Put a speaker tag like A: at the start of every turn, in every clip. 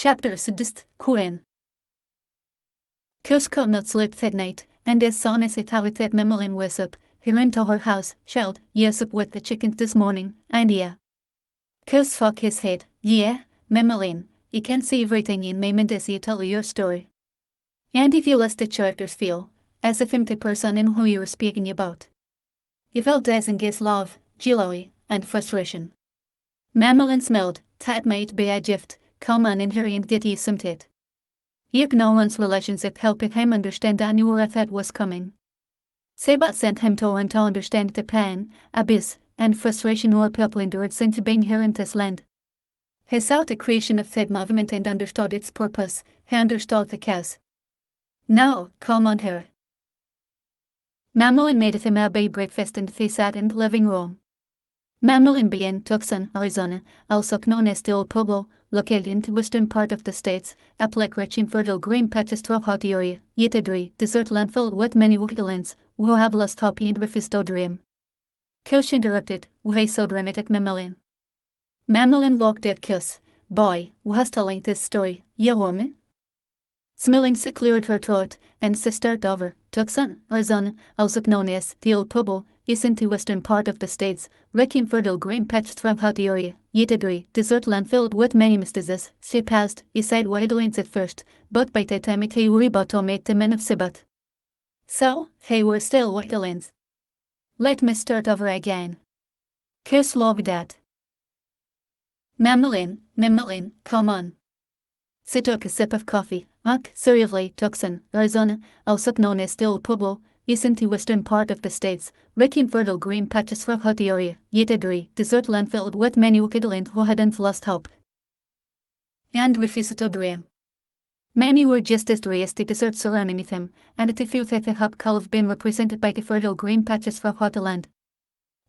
A: Chapter 6 Queen Kusko not sleep that night, and as soon as it had that Mammalian was up, he ran to her house, shelled, yes up with the chickens this morning, and yeah. Kus fuck his head, yeah, Mammalian, you can see everything in Maymond as you tell your story. And if you let the characters feel, as if him the person in who you were speaking about. You felt as in his love, jealousy, and frustration. Mammalian smelled, that might be a gift. Come on in here and get you some tit. Yek no one's relationship helped him understand I knew that was coming. Sebat sent him to understand the pain, abyss, and frustration all people endured since being here in this land. He saw the creation of that movement and understood its purpose, he understood the cause. Now, come on here. Mammalian made him a big breakfast and they sat in the living room. Mammalian began Tucson, Arizona, also known as the Old Pueblo, located in the western part of the states, a place rich in fertile green patches throughout the area, yet a dry, desert land filled with many woodlands, who have lost hope and refused to dream. Kush interrupted, why so dramatic Mammalian? Mammalian looked at Kush. Boy, who has telling this story, you woman? Smiling she cleared her throat, and she started over. Tucson, Arizona, also known as the Old Pueblo, is in the western part of the states, rich in fertile green patches throughout the area, yet a dry, desert land filled with many mistazes. She passed, he said waterlands at first, but by the time he were about to meet the men of Sibat. So, they were still waterlands. Let me start over again. Kiss love that. Mammalian, come on. She took a sip of coffee. Seriously, Tucson, Arizona, also known as the Old Pueblo, is in the western part of the states, rich in fertile green patches throughout the area, yet a dry, desert land filled with many woodlands who hadn't lost hope and refused to dream. Many were just as dry as the desert surrounding them, and the few that hope could have been represented by the fertile green patches throughout the land.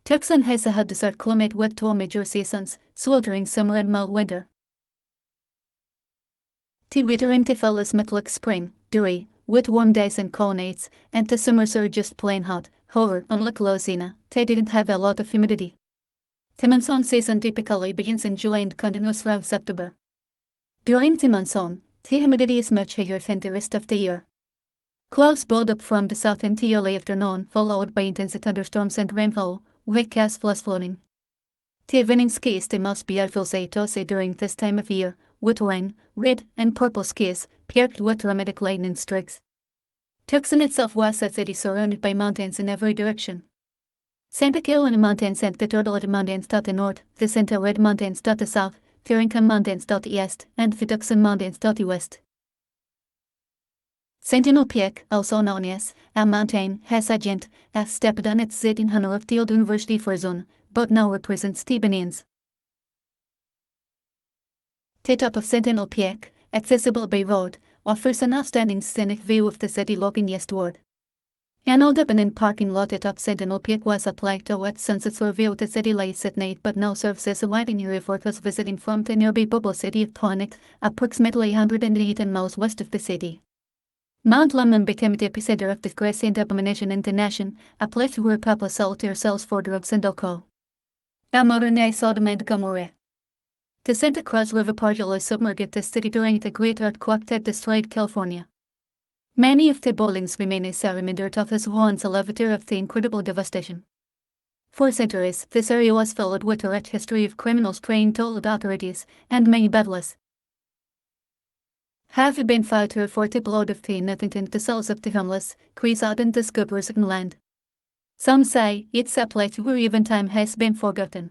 A: Tucson has a hot desert climate with two major seasons, sweltering summer and mild winter. The winter in the fall is much like spring, dry, with warm days and cold nights, and the summers are just plain hot. However, unlike Louisiana, they didn't have a lot of humidity. The monsoon season typically begins in July and continues throughout September. During the monsoon, the humidity is much higher than the rest of the year. Clouds build up from the south in the early afternoon, followed by intense thunderstorms and rainfall, with gas floods flooding. The evening ski is the most beautiful sight to see during this time of year, with rain, red and purple skies, paired with dramatic lightning strikes. Tucson itself was a city surrounded by mountains in every direction. Santa Carolina Mountains and the Turtle Mountains to the north, the Santa Red Mountains to the south, the Rincon Mountains to the east, and the Tucson Mountains to the west. Sentinel Peak, also known as a mountain, has a giant, stepped on its seat in honor of the old University of Arizona, but now represents the Benians. The top of Sentinel Peak, accessible by road, offers an outstanding scenic view of the city looking eastward. An old abandoned parking lot atop Sentinel Peak was applied to what sunsets reveal the city lights at night but now serves as a waiting area for those visiting from the nearby bubble city of Tonic, approximately 108 miles west of the city. Mount Lemmon became the epicenter of disgrace and abomination in the nation, a place where people sold their souls for drugs and alcohol. Amharic Sodom and Gomorrah. The Santa Cruz River partially submerged the city during the Great Earthquake that destroyed California. Many of the buildings remain a reminder of this once a lavatory of the incredible devastation. For centuries, this area was filled with a rich history of criminals preying told authorities, and many battles have been fought for the blood of the innocent and the souls of the homeless, cries out in this God-forsaken land. Some say it's a place where even time has been forgotten.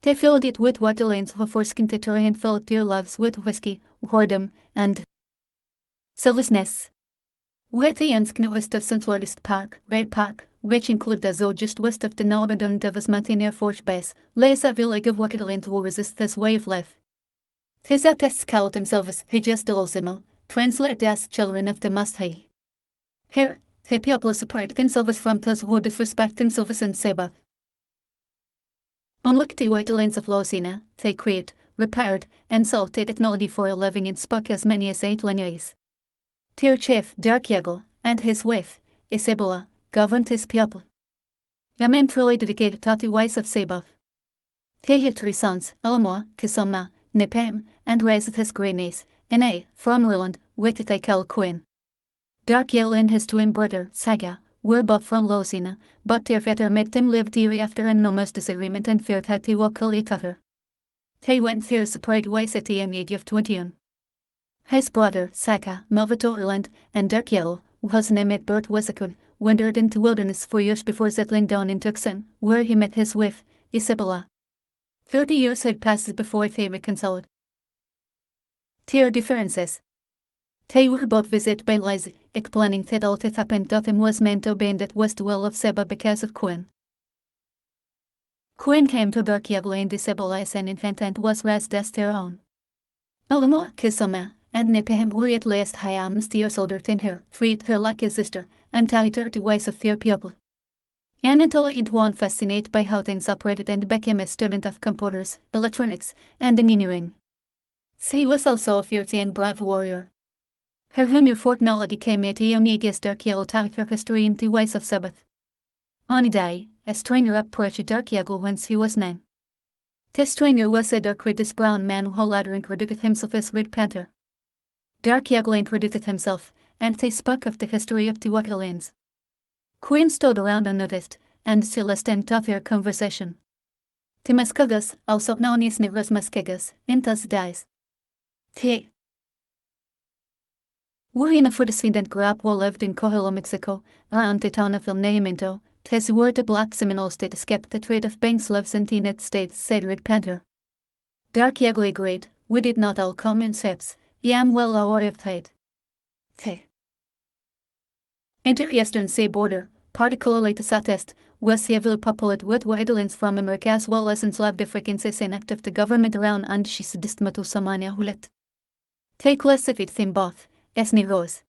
A: They filled it with waterlands who foreskin the terrain and filled their lives with whiskey, whoredom, and selflessness. With the ends west of Southwest Park, Red Park, which include the zoo just west of the now abandoned Davis Mountain Air Force Base, lays a village of waterland who resist this way of life. These artists call themselves Hijastolosimo, translate as children of the Most High. Here, the people separate themselves from those who disrespect themselves and Sabbath. Unlike the waterlands of Louisiana, they create, repaired, and sold the technology for a living and spoke as many as 8 languages. Their chief, Dark Eagle, and his wife, Isabella, governed his people. A man truly dedicated to the ways of Sabbath. They had 3 sons, Elmore, Kisoma, Nipam, and raised his great niece, Ine, from Leland, with the Queen. Darkiel and his twin brother, Saga, were both from Losina, but their father made them live dearly after enormous disagreement and feared that they would kill each other. They went their separate ways at the age of 21. His brother, Saga, Melvito Irland, and Darkiel, whose name at birth was Akun, wandered into wilderness for years before settling down in Tucson, where he met his wife, Isabella. 30 years had passed before they reconciled. Their differences. They were both visited by Liza, explaining that all that happened to them was meant to bend that was the will of Seba because of Quinn. Quinn came to Darkiel and Isabella as an infant and was raised as their own. Eleanor, Kisoma, and Nipam were at least almost years older than her, treated her like a sister, and taught her the ways of their people. And until it was fascinated by how things operated and became a student of computers, electronics, and engineering. She was also a fierce and brave warrior. Her humor fortnightly came at a young age as Darkiel taught her history in the ways of Sabbath. On a day, a stranger approached Darkiel when she was 9. This stranger was a dark reddish brown man who later introduced himself as Red Panther. Darkiel introduced himself, and they spoke of the history of the Waterlands. Quinn stood around unnoticed, and Celestine taught their conversation. The Muskegas, also known as Negros Muskegas, in thus dies. They were in a foot-descendant group who lived in Coahuila, Mexico, around the town of El Nacimiento. These were the black Seminoles that escaped the trade of being slaves in the United States, said Red Panther. Darkiel agreed, we did not all come in ships, yam well aware of trade. They entered the eastern sea border, particularly the southeast, was heavily populated with Waidolins from America as well as enslaved Africans as an act of the government around and she sedismatu samania hulet. They classified them both as Negros.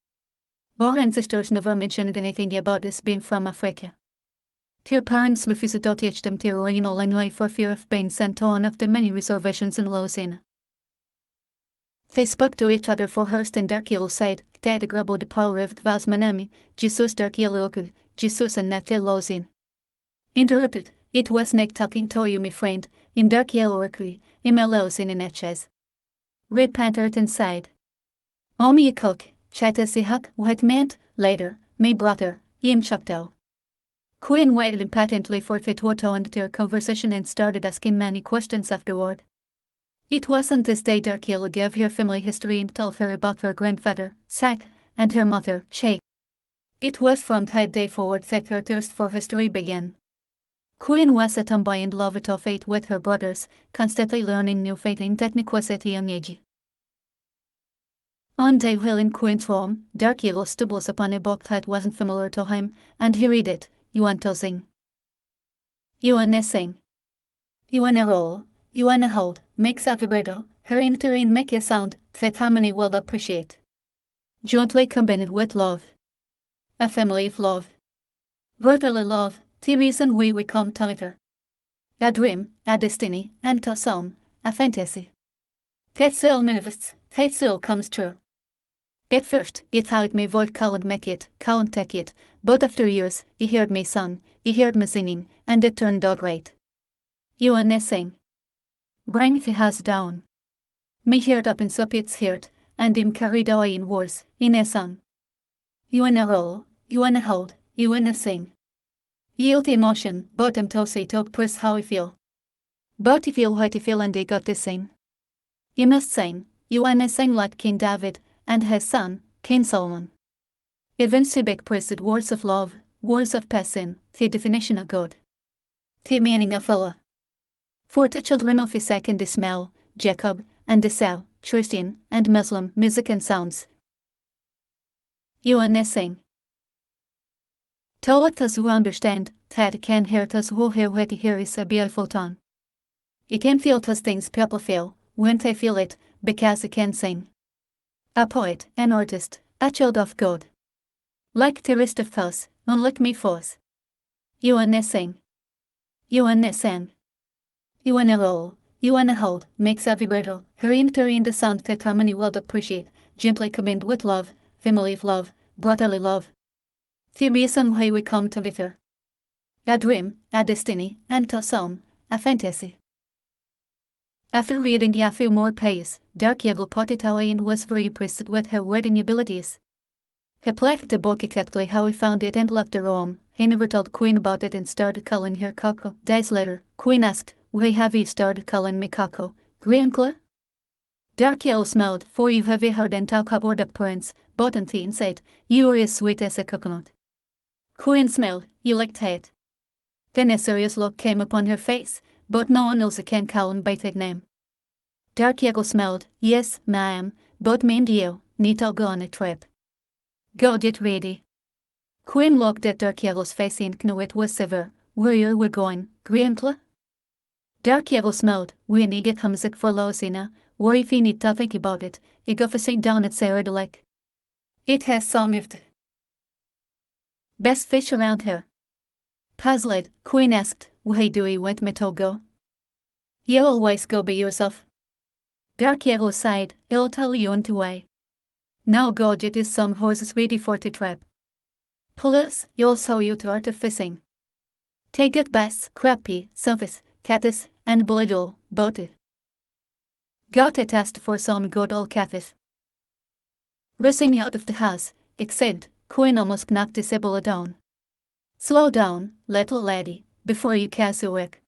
A: Our ancestors never mentioned anything about this being from Africa. Their parents refused to teach them their original language for fear of being sent on of the many reservations in Louisiana. They spoke to each other for Hurst and Darkiel said, that grabo de power of Vaz Manami, Jesus Darkiel Okul, Jesus and Nate Louisiana. Interrupted, it was Nick talking to you, my friend, in Darkiel Okul, in Louisiana Natchez. Red Panther inside. Omi Cook, Chata Sihak, what meant, later, me brother, Yim Chapto. Quinn waited impatiently for Fitwo to end their conversation and started asking many questions afterward. It wasn't this day Darkiel gave her family history and told her about her grandfather, Sack, and her mother, Shay. It was from that day forward that her thirst for history began. Quinn was a tomboy and loved to fate with her brothers, constantly learning new fighting techniques at a young age. One day while in Quinn's room, Darkiel stumbles upon a book that wasn't familiar to him, and he read it. You want to sing. You wanna sing. You wanna roll. You wanna hold. Makes a vibrato. Her entering make a sound that harmony will appreciate. Jointly combined with love. A family of love. Brotherly love, the reason we come together. A dream, a destiny, and a song, a fantasy. That still manifests, that still comes true. At first, it thought me void can't make it, can't take it, but after years, he heard me sing, he heard me singing, and it turned out right. You wanna sing. Bring the house down. Me heard up in Sopit's heart, and him carried away in words, in a song. You wanna roll, you wanna hold, you wanna sing. Yield emotion, but I'm to say to express how I feel. But I feel what I feel and I got to sing. You must sing, you wanna sing like King David, and his son, King Solomon. Eventually expressed words of love, words of passion, the definition of God. The meaning of Allah. For the children of Isaac and Ismail, Jacob, and Esau, Christian and Muslim music and sounds. You wanna sing. Tell what those who understand, that can hear those who hear what hear is a beautiful tone. You can feel those things people feel, when they feel it, because you can sing. A poet, an artist, a child of God. Like the rest of us, unlike me force. You wanna sing. You wanna sing. You wanna roll, you wanna hold, makes a vibrato, her enter in the sound that harmony will appreciate, gently combined with love, family of love, brotherly love. The reason why we come together. A dream, a destiny, and a song, a fantasy. After reading a few more pages, Darkiel potted away and was very impressed with her reading abilities. He played the book exactly how he found it and left the room. He never told Queen about it and started calling her Coco. Days later, Queen asked, "Why have you started calling me Coco, Grandpa?" Darkiel smiled, "For you have heard and talk about appearance," buttoned and said, "You are as sweet as a coconut." Queen smiled, "You liked it." Then a serious look came upon her face, but no one else can call him by that name. Darkiel smiled, "Yes, ma'am, but me and you need to go on a trip." "Go get ready." Queen looked at Darkiel's face and knew it was severe. "Where you were going, Grandpa?" Darkiel smiled, "We need get music for Losina, or if you need to think about it, you go for sit down at Sarah the Lake. It has some of the best fish around here." Puzzled, Queen asked, "Why do you want me to go?" "You always go by yourself." Darkiel sighed, "I'll tell you on the way. Now go get us some horses ready for the trip. Plus, you'll show you to art of fishing. Take it bass, crappie, silvis, caddis, and bluegill, both. Got a test for some good old catfish." Rushing out of the house, it said, Queen almost knocked Isabella down. "Slow down, little lady, before you cast a wick,"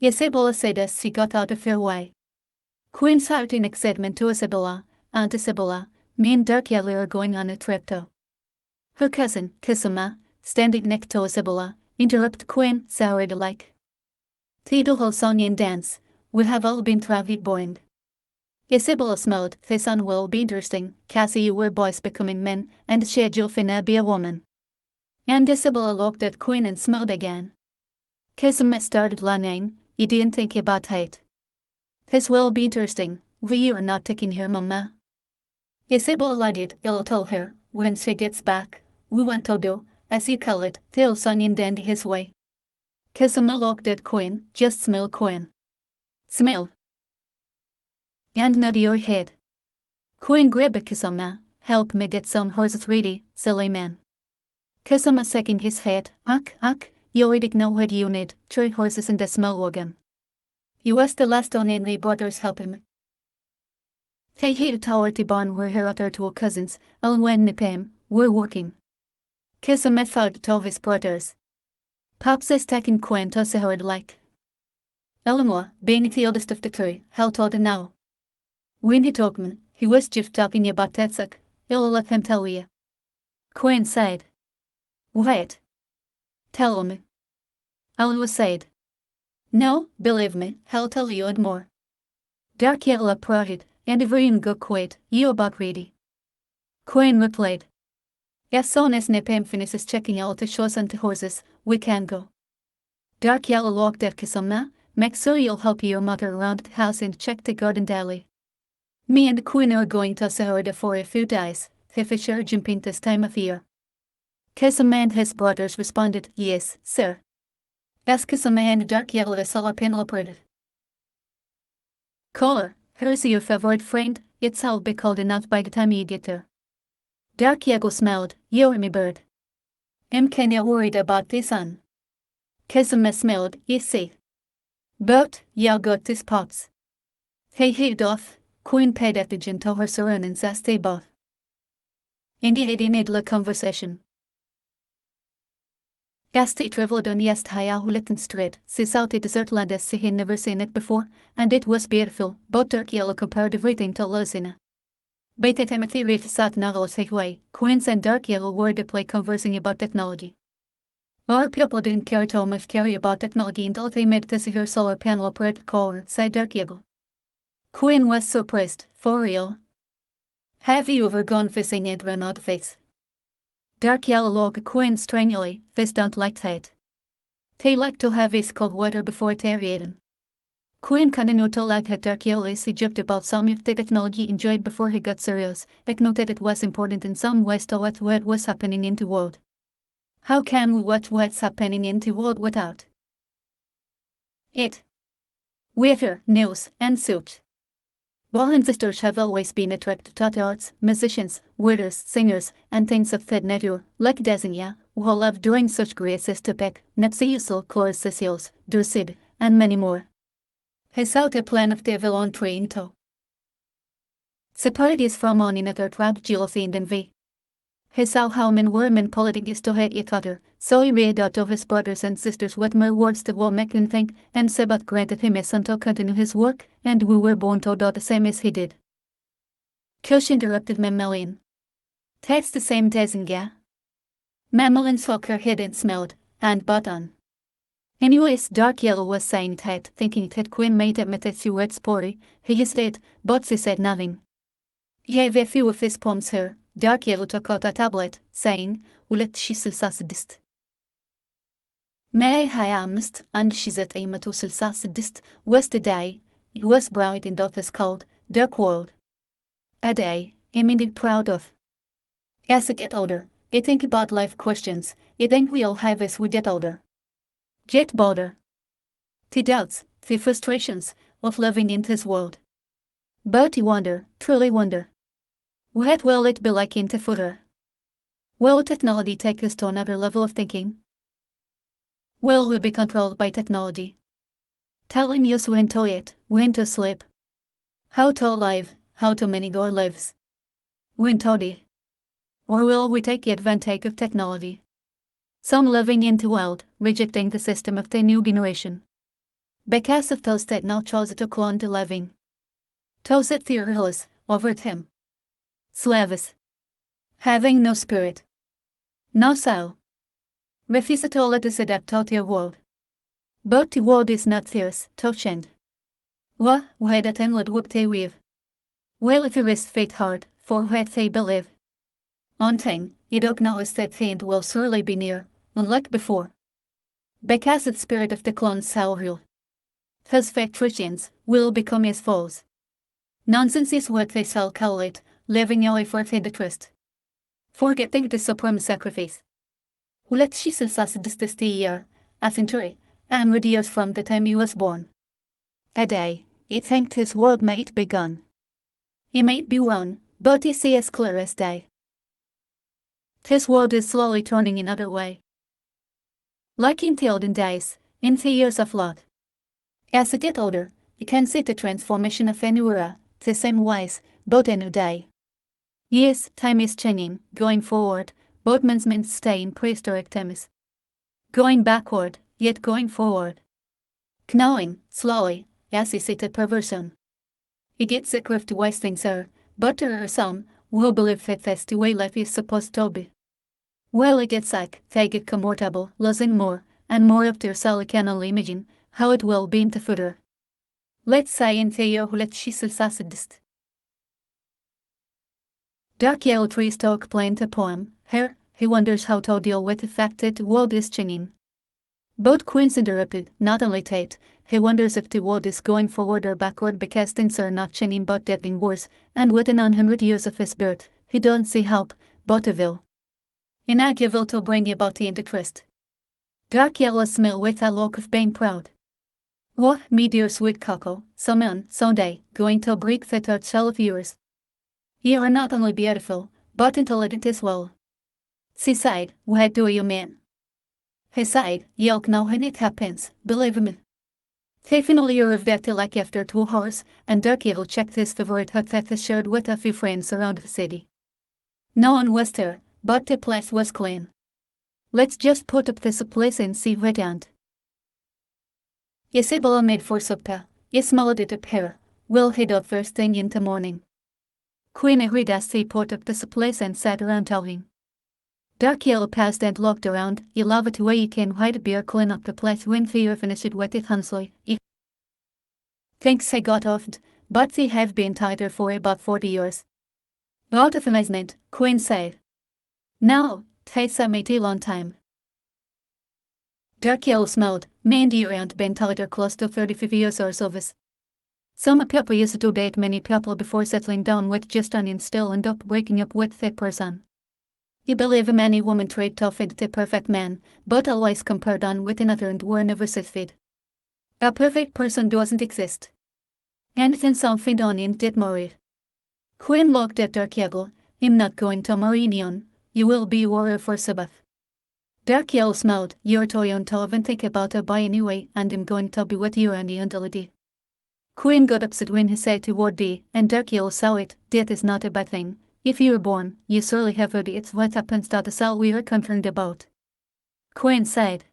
A: Isabella said as she got out of her way. Queen shouted in excitement to Isabella, "Aunt Isabella, me and Darkiel are going on a trip too." Her cousin, Kisama, standing next to Isabella, interrupted Queen, sourly like. "The whole song and dance, we have all been traveling boring." Isabella smiled, "This song will be interesting, cause you were boys becoming men, and schedule finna be a woman." And Isabella looked at Queen and smiled again. Kisama started lying, "You didn't think about it. This will be interesting, we are not taking her mama." Isabella lied, "I'll tell her, when she gets back, we want to do, as you call it, the song and dance his way." Kisama looked at Queen, "Just smile, Queen. Smile. And nod your head." Queen grabbed Kisama, "Help me get some horses ready, silly man." Kisama shaking his head, Ach, you already know what you need, 3 horses and a small wagon. You was the last one and my brothers help him." They hid toward the barn where her other 2 cousins, Alwa and Nipam, were working. Kisama thought of his brothers. Pops is taking Queen to see how it like. Elmo, being the oldest of the 3, held told now. When he told me, he was just talking about that suck, I'll let him tell you. Queen said. "What? Tell me." Alwa said. "No, believe me, I'll tell you and more." Darkiel applauded, and everyone got quiet, "You about ready?" Queen replied. "As soon as Nepam finishes checking out the shows and the horses, we can go." Darkiel looked at Kisama, "Make sure you'll help your mother around the house and check the garden daily. Me and Queen are going to Sahara for a few days, the fish are jumping this time of year." Kisama and his brothers responded, "Yes, sir." As Kisama and Darkiel saw a panel operated. "Caller, here's your favorite friend, it's all be cold enough by the time you get there." Darkiel smiled, "You're me bird. I'm kinda worried about this sun." Kisama smiled, "You see. But, you got these pots." They hid off. Queen paid attention to her surroundings as they both engaged in idle conversation. As they traveled on East Hyahulitan Street, she saw the desert land as she had never seen it before, and it was beautiful, but Darkiel compared everything to Losina. By the time they reached South Nagos Highway, Queens and Darkiel were deeply conversing about technology. Our people didn't care too much about technology until they made the severe solar panel operated car, said Darkiel. Queen was surprised, "For real? Have you ever gone fishing and run out of fish?" Darkiel looked at Queen strangely, "Fish don't like that. They like to have ice cold water before they're eaten." Queen continued to like at Darkiel as he joked about some of the technology enjoyed before he got serious, but noted it was important in some ways to watch what was happening in the world. How can we watch what's happening in the world without it? Weather, news, and such. While sisters have always been attracted to arts, musicians, writers, singers, and things of that nature, like Desinia, who love doing such graces to Peck, Natsiusul, Chloricisios, Drusid, and many more. He saw the plan of the voluntary into separates from one another proud jealousy and envy. He saw how men were manipulating to hate each other, so he made out of his brothers and sisters what more words the world make him think, and Sabbath granted him a son to continue his work, and we were born to do the same as he did. Kush interrupted Mammalian. Takes the same Desinga. Mammalian shook her head and smelled, and bought on. Anyways, Dark Yellow was saying that, thinking that Queen made admit that she was sporty, he hesitated, but she said nothing. He gave a few of his poems her. Dark Yellow took out a tablet, saying, "266 May 25 1966 was the day. It was bright in Dotha's cold, dark world. A day I'm indeed proud of. As I get older, I think about life questions. I think we all have as we get older. Get bolder. The doubts, the frustrations of living in this world. But you wonder, truly wonder. What will it be like in the future? Will technology take us to another level of thinking? Will we be controlled by technology? Telling us when to eat, when to sleep, how to live, how to manage our lives, when to die? Or will we take advantage of technology? Some living in the world, rejecting the system of the new generation. Because of those that now chose to clone the living. Those that fear us, over him. Slaves. Having no spirit. No soul. Refuse to let us adapt to their world. But the world is not theirs, to change. What that endless would they weave? Well, if you risk fate hard, for what they believe. On thing, it acknowledges that the end will surely be near, unlike before. Because the spirit of the clones shall rule. His fake Christians will become his foes. Nonsense is what they shall call it, living away for the trust. Forgetting the supreme sacrifice. 266 year, a century, and years from the time he was born. A day, he thanked his world might be gone. He might be one, but he see as clear as day. His world is slowly turning another way. Like in the olden days, in the years of Lot. As I get older, you can see the transformation of any era, the same wise, but a new day. Yes, time is changing, going forward, but man's meant to stay in prehistoric times. Going backward, yet going forward. Knowing, slowly, as he see the perversion. He gets sick of the wise things are, but there are some who believe that that's the way life is supposed to be. Well, it gets sick, they get comfortable, losing more, and more of their soul can only imagine how it will be in the future. Let's say in the year 266. Dark Yellow Trees to explain the poem. Here, he wonders how to deal with the fact that the world is changing. Both queens interrupted, not only Tate, he wonders if the world is going forward or backward because things are not changing but getting worse, and within 100 years of his birth, he don't see help, but evil. Inagivil to bring about the Antichrist. Dark Yellow smile with a look of being proud. What, me dear sweet Coco, some man, someday, going to break the third shell of yours. You are not only beautiful, but intelligent as well. She sighed, what do you mean? He sighed, yelk now when it happens, believe me. They finally arrived like after 2 hours, and Dark Yellow checked his favorite hut that he shared with a few friends around the city. No one was there, but the place was clean. Let's just put up this place and see what and. Isabella made for supper. Smelled it up here. We'll head out first thing in the morning. Queen agreed as they put up this place and sat around talking. Dark Yellow passed and looked around. You love it way you can hide beer clean up the place when fear finished with it Hansley. Thanks I got off, but they have been tighter for about 40 years. Out of amazement, Queen said. No, takes a mighty long time. Dark Yellow smiled. Me and you ain't been tighter close to 35 years or so. Some people used to date many people before settling down with just an still and up breaking up with that person. You believe many women try to find the perfect man, but always compared on with another and were never satisfied. A perfect person doesn't exist. And then something on in did marry. Queen looked at Dark Yellow. I'm not going to marry anyone. You will be warrior for Sabbath. Dark Yellow smiled. You're too young to even think about a boy anyway, and I'm going to be with you and the until Queen got upset when he said toward thee, and dark yellow saw it. Death is not a bad thing. If you are born, you surely have heard it's what happens that is all we are concerned about. Queen said,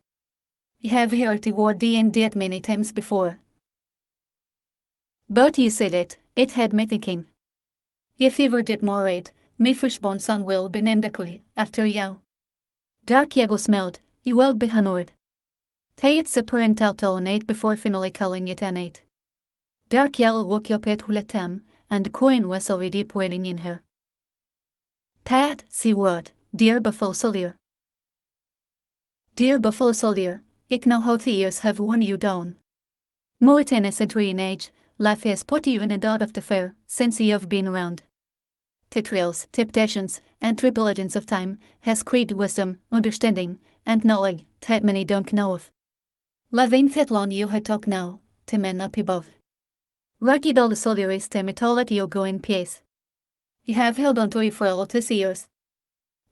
A: you have heard toward thee and death many times before. But you said it had me thinking. If ever did more it, my firstborn son will be named quickly after you. Dark yellow smelled, he will be honored. Tay it's a parental tone before finally calling it an 8. Dark yellow woke up at Hulatam, and the Queen was already waiting in her. Pat, see what, dear buffalo soldier. Dear buffalo soldier, ik know how the years have worn you down. More than a century in age, life has put you in and out of the fair, since you have been around. The trials, temptations, and tribulations of time has created wisdom, understanding, and knowledge that many don't know of. Living that long you had talk now, to men up above. Rugged all the soldier is to let you go in peace. You have held on to it for all these years.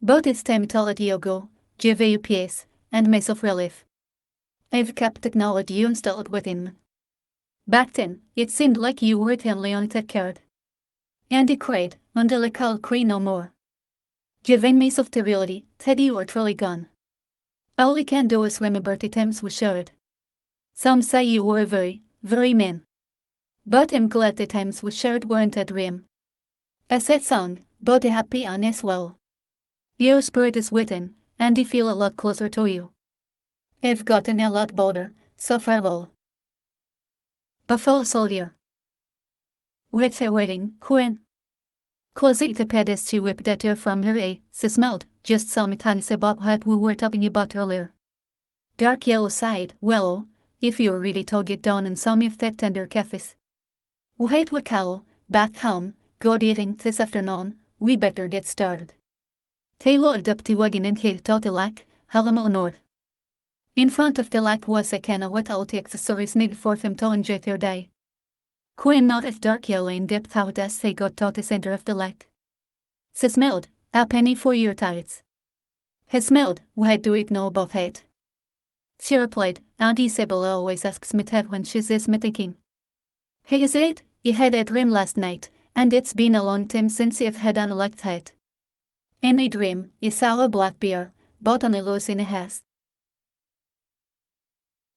A: But it's time to let you go, give you peace, and means of relief. I've kept technology you installed within. Back then, it seemed like you were eternally on that card. And he cried, until I called cry no more. Giving me of reality, that you are truly gone. All we can do is remember the times we shared. Some say you were very, very mean. But I'm glad the times we shared weren't a dream. A sad song, but a happy one as well. Your spirit is within, and I feel a lot closer to you. I've gotten a lot bolder, so farewell. Buffalo soldier. With her waiting, Queen. Closing the pedest she whipped at her from her she smelled, just simultaneously about what we were talking about earlier. Dark yellow sighed, well, if you really to get down and some of that tender cafes. Wait we call, back home, good eating this afternoon, we better get started. They loaded up the wagon and headed out the lake, Halamo north. In front of the lake was a canal with all the accessories needed for them to enjoy their day. Queen noticed dark yellow in depth out as they got to the center of the lake. She smelled, a penny for your tights. He smelled, what do it know about it? She replied, Auntie Isabel always asks me that when she's me thinking. He said, he had a dream last night, and it's been a long time since you've had one like that. In a dream, he saw a black bear, but on a loose in a haste.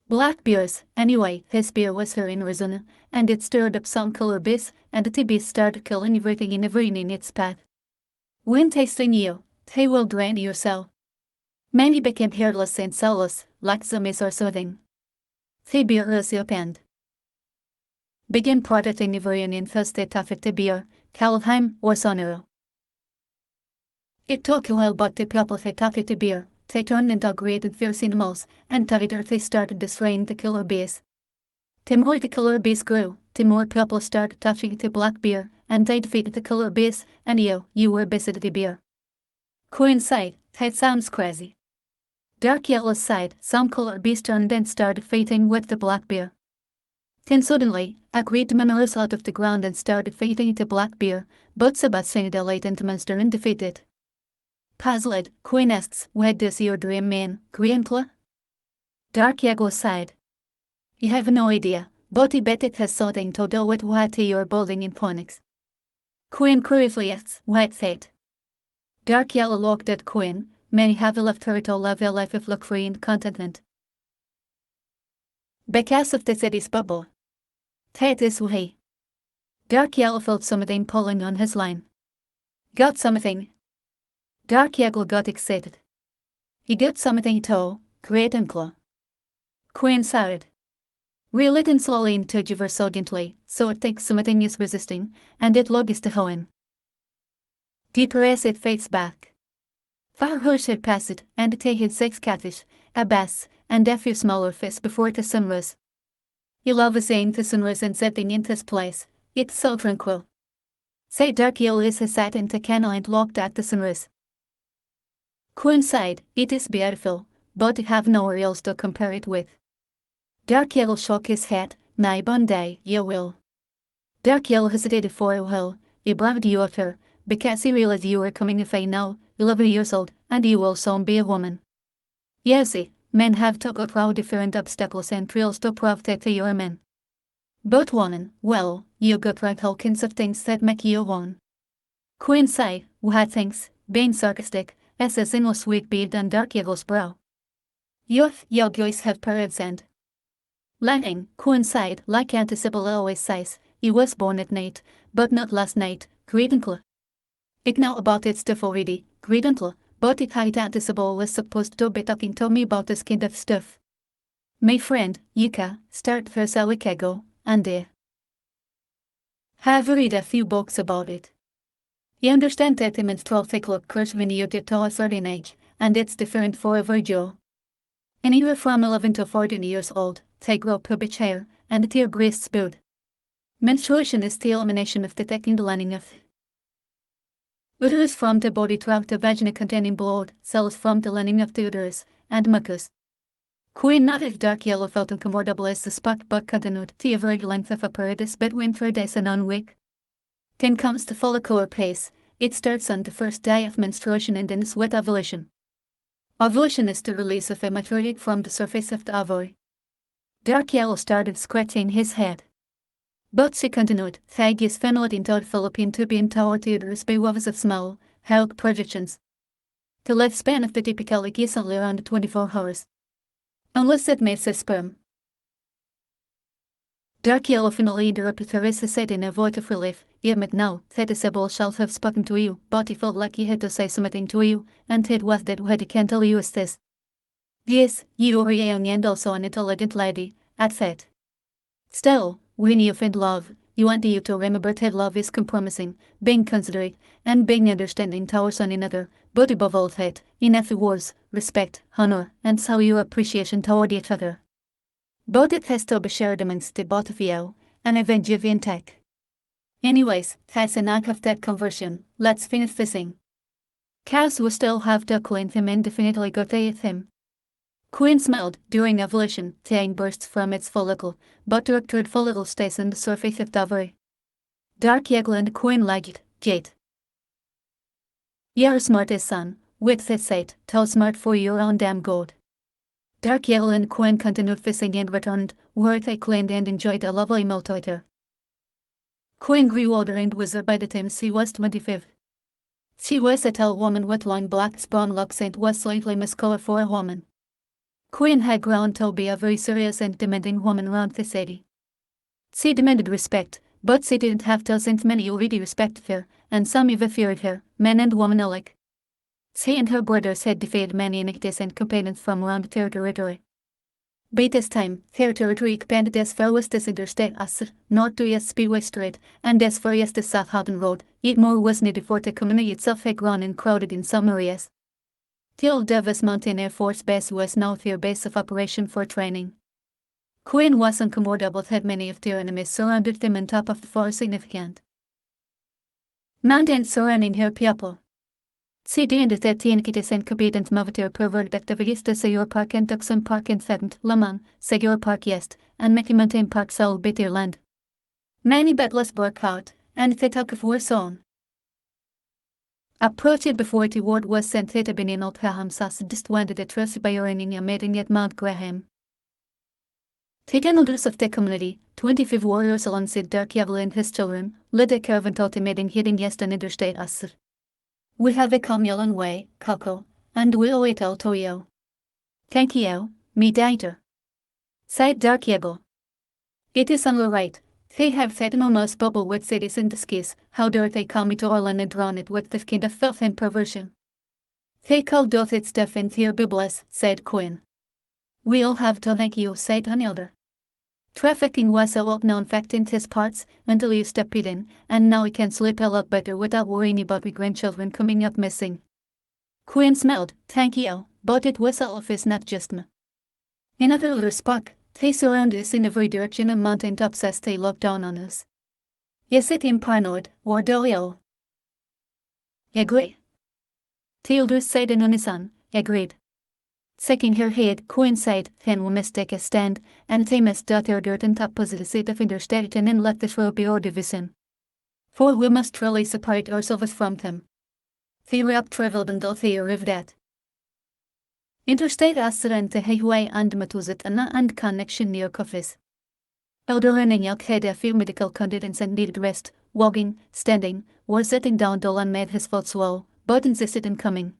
A: Black bears, anyway, his bear was her in reason, and it stirred up some killer bees, and the bees started killing everything in its path. When tasting you, they will drain your soul. Many became hairless and soulless, like zombies or soothing. The bear was opened. Begin protecting everyone in first state of the bear, Kalheim or Sonero. It took a while, but the people had of the bear. They turned into great fierce animals, and tighter they started destroying the killer bees. The more the killer bees grew, the more people started touching the black bear, and they defeated the killer bees, and you were beside the bear. Queen sighed, that sounds crazy. Dark yellow sighed, some killer bees turned and started fighting with the black bear. Then suddenly, a great man rose out of the ground and started fighting the black bear, but Sebastian delayed and the monster and defeated. Puzzled, Queen asks, what does your dream mean, Greenclaw? Dark Yellow sighed. You have no idea, but I bet it has something to do with what you're building in Phoenix. Queen curiously asks, what fate? Dark Yellow looked at Queen, many have left her to live a life of luxury and contentment. Because of the city's bubble. That is why. Dark Yellow felt something pulling on his line. Got something. Dark Yellow got excited. He got something too, great and claw. Queen sighed. Reel it in slowly into Jiver so gently, so it thinks something is resisting, and it logis to Hoen. Deeper as it fades back. Far Hirsch had passed it, and they had 6 catfish, a bass, and a few smaller fish before the sunrise. He loved seeing the sunrise and setting in this place, it's so tranquil. Say Dark Yellow is sat in the canal and looked at the sunrise. Queen sighed, it is beautiful, but I have nowhere else to compare it with. Dark Yellow shook his head, nay one day, you will. Dark Yellow hesitated for a while, he blamed you at her, because he realized you were coming of age now, 11 years old, and you will soon be a woman. Yes, men have to go through different obstacles and trials to prove that they are men. Both women, well, you got right all kinds of things that make you one. Queen sighed, what things, being sarcastic, as a sin was sweet beard and dark eagle's brow. Youth, your guys have parents and Lanning, Queen sighed, like Auntie Sybil always says, he was born at night, but not last night, Greedentle. Ik know about it stuff already, Greedentle, but it had Auntie Sybil was supposed to be talking to me about this kind of stuff. My friend, Yuka, started first a week ago, and have read a few books about it. You understand that the menstrual cycle occurs when you get to a certain age, and it's different for every Joe. Anywhere from 11 to 14 years old, they grow pubic hair, and their breasts build. Menstruation is the elimination of detecting the lining of uterus from the body throughout the vagina containing blood, cells from the lining of the uterus, and mucus. Queen nodded dark yellow felt uncomfortable as the spot but continued, the average length of a period is between 3 days and 1 week. Then comes the follicular phase. It starts on the first day of menstruation and ends with ovulation. Ovulation is the release of a mature egg from the surface of the ovary. Dark yellow started scratching his head. But she continued, the egg is funneled into the fallopian tube and toward the uterus by waves of small, held projections. The lifespan of the typical egg is only around 24 hours. Unless it makes a sperm. Dark yellow finally interrupted Teresa said in a voice of relief, you admit now that the Sybil shall have spoken to you, but he felt like he had to say something to you, and it was that what he can tell you is this. Yes, you are a young and also an intelligent lady, at that. Still, when you find love, you want you to remember that love is compromising, being considerate, and being understanding towards one another, but above all that, in other words, respect, honor, and so your appreciation toward each other. Both it has to be shared amongst the both of you, and eventually intact. Anyways, that's enough of that conversion, let's finish fishing. Cows will still have to clean him and definitely go to eat him. Queen smiled, during ovulation, the egg bursts from its follicle, but the ruptured follicle stays on the surface of the ovary. Dark Eagle and Queen liked, Jade. You're smart as son, with that said, too smart for your own damn good. Dark Yellow and Queen continued fishing and returned, where they cleaned and enjoyed a lovely meal together. Queen grew older and wiser by the time she was 25. She was a tall woman with long black brown locks and was slightly muscular for a woman. Queen had grown to be a very serious and demanding woman around the city. She demanded respect, but she didn't have to since many already respected her, and some even feared her, men and women alike. She and her brothers had defeated many iniquities and companions from around their territory. By this time, their territory expanded as far west as Interstate as north to East Speedway Street, and as far as the South Houghton Road, yet more was needed for the community itself had grown and crowded in some areas. The old Davis Mountain Air Force Base was now their base of operation for training. Queen was uncomfortable that many of their enemies surrounded them on top of the far significant mountains surrounding her people. She ended that the iniquities and combatants of their perverted activities to Sayur Park and Tucson Park and Thadant, Lamang, Sayur Park East, and Mickey Mountain Park Soul bit their land. Many battles broke out, and they took of war on. Approached before the word was sent that Benin old Hahamsas disbanded the trust by arranging a meeting at Mount Graham. The elders of the community, 25 warriors alongside Dark Yavle and his children, led a caravan to the meeting heading east on Interstate Asr. We have come a long way, Coco, and we'll wait out to you. Thank you, me dater. Sighed Dark Yavle. It is all right. They have set enormous bubble with cities in the skis, how dare they come to Orland and drown it with this kind of filth and perversion. They call doth it stuff in their bibbles, said Queen. We'll have to thank you, said another. Trafficking was a well-known fact in these parts, until you stepped in, and now we can sleep a lot better without worrying about my grandchildren coming up missing. Queen smiled, thank you, but it was all of us, not just me. Another little spark. They surround us in every direction and mountain tops as they look down on us. Is it paranoid, or do you? Agree. The elders said in unison, agreed. Shaking her head, Queen said, then we must take a stand, and they must dot their dirt and top opposite of Interstate and let this road be our division. For we must truly separate ourselves from them. They were up-traveled until they arrived at Interstate Asr and the highway and Matuzit and connection near Kofis. Elder Maniac had a few medical conditions and needed rest. Walking, standing, or sitting down Dolan made his foot slow, but insisted in coming.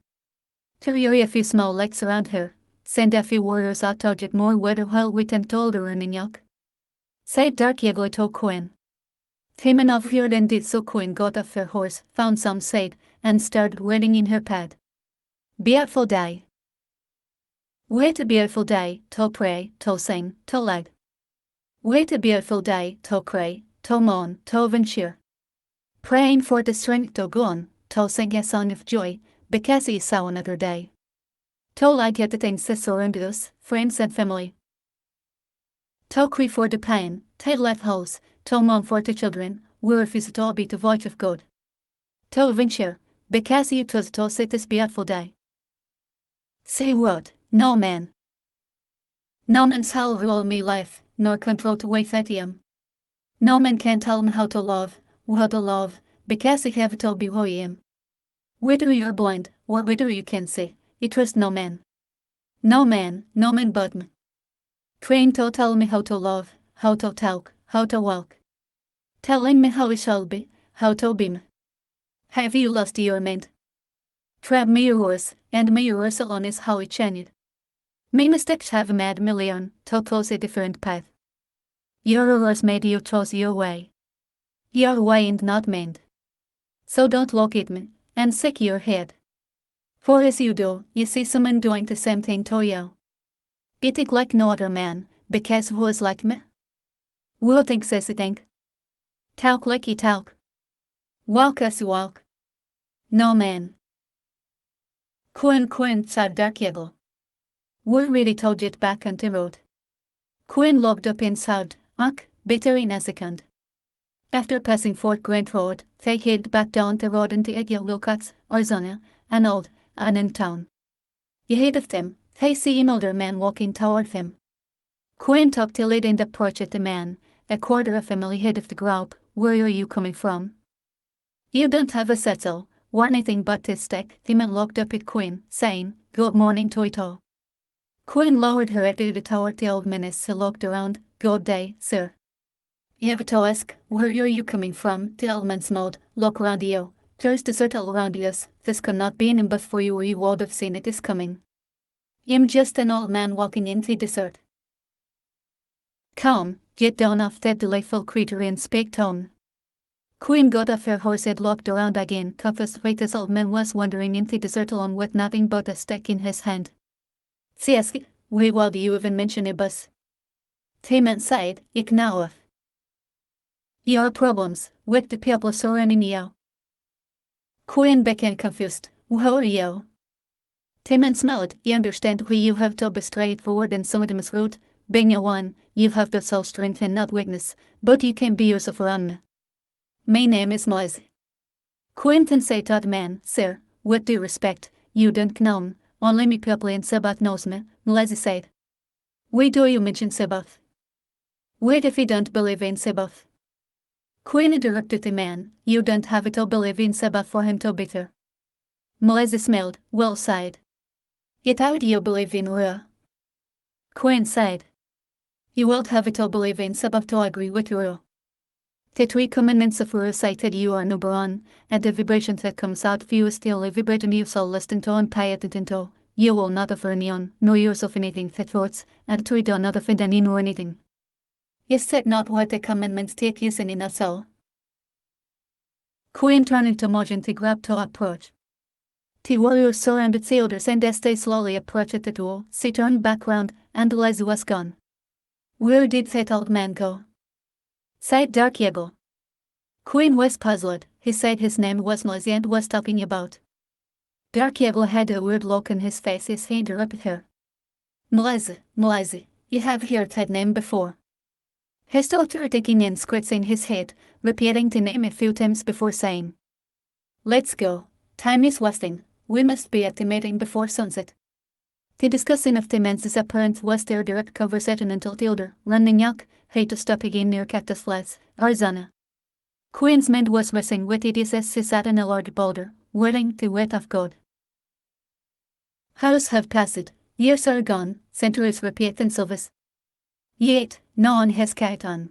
A: To weary a few small legs around her, send a few warriors out to get more weather while we tend to Elder Maniac. Said Dark Yeglo to Quinn. Timon of here then did so Quinn got off her horse, found some shade, and started waiting in her pad. Beautiful day. Wait a beautiful day, to pray, to sing, to lad. Wait a beautiful day, to cry, to mourn, to venture. Praying for the strength to go on, to sing a song of joy, because he saw another day. To like at the things that surround us, friends and family. To cry for the pain, to left house, to mourn for the children, we refuse to all be the voice of God. To venture, because he chose to sit this beautiful day. Say what? No man. No man shall rule me life, nor control to wait at him. No man can tell me how to love, because he have to be who I am. Whether you're blind, or whether you can see, I trust no man. No man but me. Trained to tell me how to love, how to talk, how to walk. Telling me how I shall be, how to be me. Have you lost your mind? Trap me yours, and me yours alone is how I changed. Me mistakes have made me learn to choose a different path. Your errors made you choose your way. Your way and not mine. So don't look at me, and shake your head. For as you do, you see someone doing the same thing to you. You think like no other man, because who is like me? Who thinks as I think? Talk like you talk. Walk as you walk. No man. Quinn said Dark Yegel. We really told it back on the road. Quinn looked up and said, "Ach, better in a second." After passing Fort Grant Road, they headed back down the road into Lucas, Arizona, an old, in town. Ahead of them, they see an older man walking toward them. Quinn took the lead and approached the man, a quarter of a mile ahead of the group. "Where are you coming from?" "You don't have a settle, or anything but this stick." The man looked up at Quinn, saying, "Good morning, Toito." Quinn lowered her attitude toward the old man as he looked around. "Good day, sir." "You have to ask, where are you coming from?" The old man smiled. "Look around you. There's desert all around us. This could not be an but for you or you would have seen it is coming. I'm just an old man walking in the desert." "Come, get down off that delightful creature and speak to him." Quinn got off her horse and looked around again, confused why this old man was wandering in the desert alone with nothing but a stick in his hand. CS2, why would you even mention a bus? The man sighed, "Ik know of your problems with the people surrounding you." Quinn became confused. "Who are you?" The man smiled. "You understand why you have to be straightforward and sometimes rude. Being a one, you have to show strength and not weakness, but you can be yourself around me. My name is Moise." Quentin said to the man, "Sir, with due respect, you don't know me, only me people in Sabbath knows me." Moise said, "Why do you mention Sabbath? What if you don't believe in Sabbath?" Quinn interrupted the man, "You don't have to believe in Sabbath for him to be there." Moise smiled, well said. "Yet how do you believe in Ura?" Quinn said, "You won't have to believe in Sabbath to agree with Ura. The three commandments of Ura cited you are number one, and the vibration that comes out of you is still vibrating you, so listen to and pay attention to. You will not offer anyone, nor yourself anything that hurts, and three do not offend any nor anything. Is that not what the commandments take you in us all?" Quinn turned to motion to grab to approach. The warriors surrounded the elders, and as they slowly approached the door, she turned back round, and Liza was gone. "Where did that old man go?" said Dark Yegel. Quinn was puzzled. He said his name was Moise and was talking about. Dark Yegel had a weird look on his face as he interrupted her. Moise, you have heard that name before." He started taking and scratching his head, repeating the name a few times before saying, "Let's go. Time is wasting. We must be at the meeting before sunset." The discussing of the man's disappearance was their direct conversation until the elder, running out, had to stop again near Cactus Flats, Arizona. Quinn's mind was wrestling with it as she sat in a large boulder, waiting the wait of God. Hours have passed, years are gone, centuries repeat themselves. Yet, no one has carried on.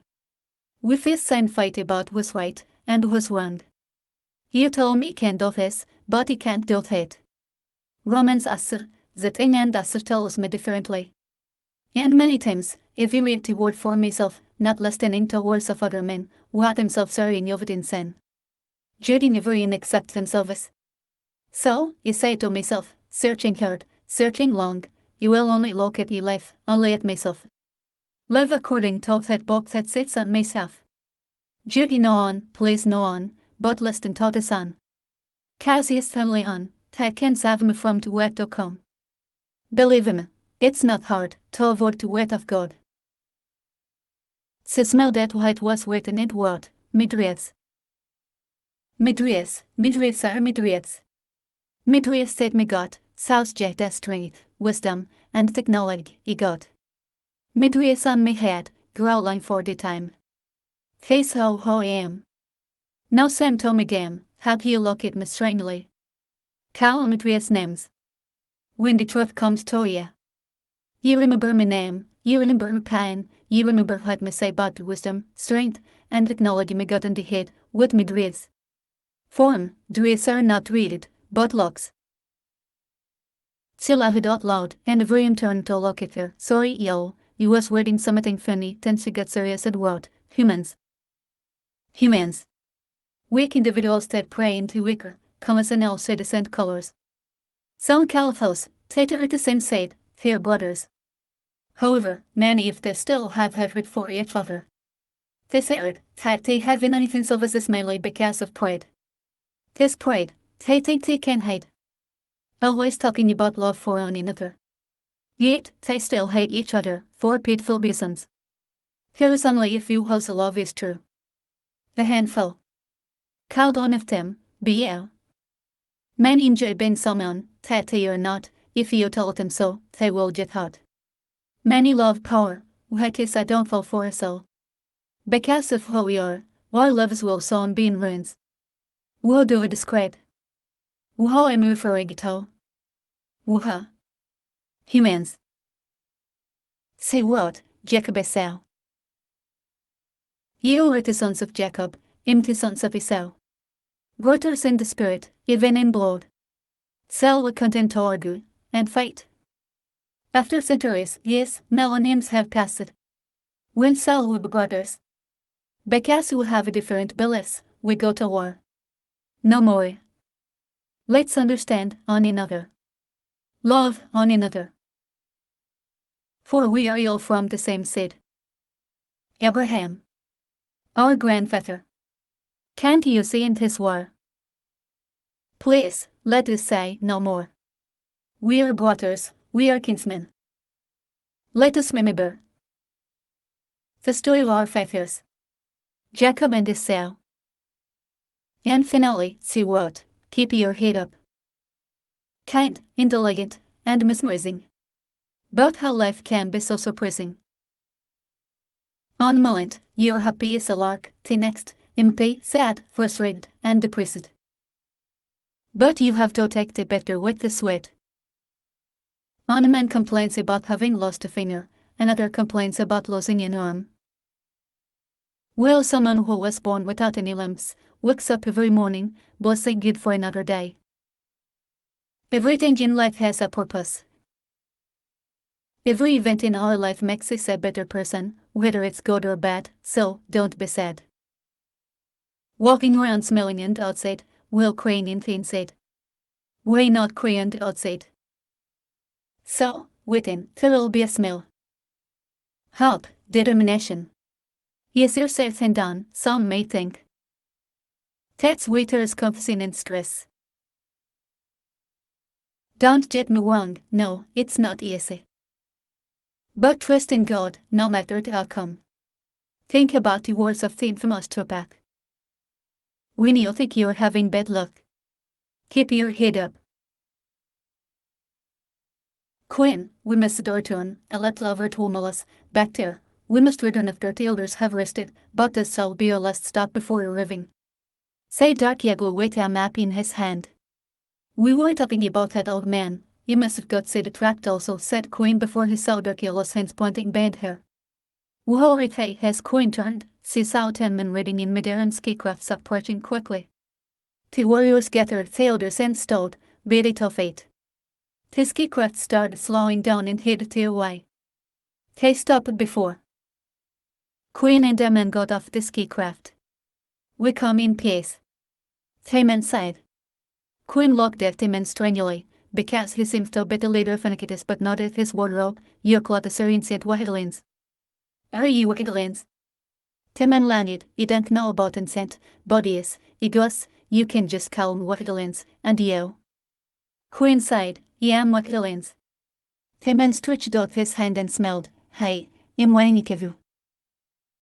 A: We face and fight about who's right and who's wrong. You told me can't do this, but he can't do that. Romans 10 and 10 tells me differently. And many times, if you read the word for myself, not listening to words of other men, who are themselves are involved in sin. Judging every and accept themselves. So, you say to myself, searching hard, searching long, you will only look at your life, only at myself. Live according to that book that sits on myself. Judy no one, please no one, but listen to the Son. Cause he is firmly on, that can save me from to where to come. Believe me, it's not hard to avoid the word of God. To smell that white was written in word, Midrias. Midrias are Midrias. Midrias said me God, South Jet strength, wisdom, and technology, he got. Midrias on me head, growling for the time. Face how I am. Now Sam told me game, how you look at me strangely. Call Midrias names. When the truth comes to you. You remember my name, you remember my pain, you remember what me say about the wisdom, strength, and technology me got in the head, with Midrias. Form, dreams are not read, but looks. Till I heard out loud, and every turned to look at her. Sorry, yo, you was reading something funny, then she got serious and wrote, humans. Humans. Weak individuals that prey into weaker, commas and all citizen colors. Some caliphos, tater the same said, fair brothers. However, many if they still have hatred for each other. They said that they have in anything so as this mainly because of pride. This pride, they think they can hide. Always talking about love for one another. Yet, they still hate each other, for pitiful reasons. Here is only a few whose love is true. A handful. Called one of them, BL. Many enjoy being someone that they are not, if you tell them so, they will get hot. Many love power, what is I don't fall for a soul. Because of who we are, our lives will soon be in ruins. We'll do it discreet. Who am referring to? Who? Humans. Say what, Jacob Esau. You are the sons of Jacob, the sons of Esau. Brothers in the spirit, even in blood. Sell were content to argue, and fight. After centuries, yes, millenniums have passed. When Saul were brothers. Because we have a different beliefs, we go to war. No more. Let's understand one another. Love one another. For we are all from the same seed. Abraham. Our grandfather. Can't you see in his war? Please, let us say no more. We are brothers, we are kinsmen. Let us remember the story of our fathers, Jacob and Esau. And finally, see what, keep your head up. Kind, intelligent, and mesmerizing. But how life can be so surprising. One moment, you're happy as a lark, the next, empty, sad, frustrated, and depressed. But you have to take the better with the sweat. One man complains about having lost a finger, another complains about losing an arm. Well, someone who was born without any limbs, wakes up every morning, blessing God for another day. Everything in life has a purpose. Every event in our life makes us a better person, whether it's good or bad, so don't be sad. Walking around smelling and outside, will crying in the inside. We're not crying outside. So, within, there will be a smell. Hope, determination. Easier said than done, some may think. That's waiters confessing and stress. Don't get me wrong, no, it's not easy. But trust in God, no matter the outcome. Think about the words of the infamous Tupac. When you think you're having bad luck, keep your head up. Queen, we must return, and let love return us back there. We must return after the elders have rested, but this shall be our last stop before arriving. Say Dark Yago with a map in his hand. We were talking about that old man. You must have got said the tract also, said Queen before he saw Dark Yellow's hands pointing behind her. Wohorite has Queen turned, sees out 10 men reading in midair and ski crafts approaching quickly. The warriors gathered Theodors and stowed, bid it of fate. The ski craft started slowing down and hid to away. They stopped before. Queen and the men got off the ski craft. We come in peace. The men sighed. Queen looked at the men strangely, because he seemed to be the leader of Anikitis but not at his wardrobe. Your Clotasarian said Wahidlins. Are you Wahidlins? The men landed, you don't know about consent, bodies, egos, you can just call them Wahidlins, and you. Queen sighed, yeah, I'm Wahidlins. The man stretched out his hand and smelled, hey, I'm Wanikavu.